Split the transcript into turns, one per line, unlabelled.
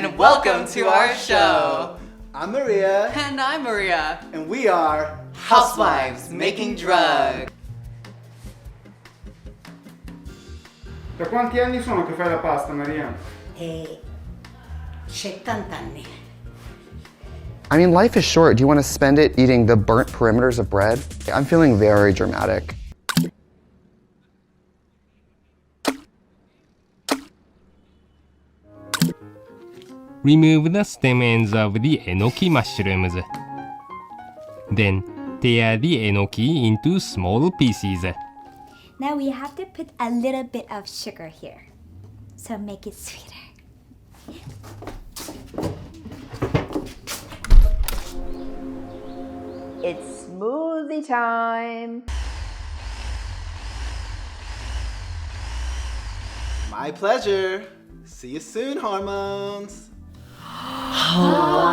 and welcome to our show.
I'm Maria.
And I'm Maria.
And we are
Housewives Making Drug.
Da quanti anni sono che fai la pasta, Maria?
70 anni.
I mean, life is short. Do you want to spend it eating the burnt perimeters of bread? I'm feeling very dramatic.
Remove the stem ends of the enoki mushrooms. Then, tear the enoki into small pieces.
Now we have to put a little bit of sugar here, so make it sweeter.
It's smoothie time.
My pleasure. See you soon, hormones.
Wow.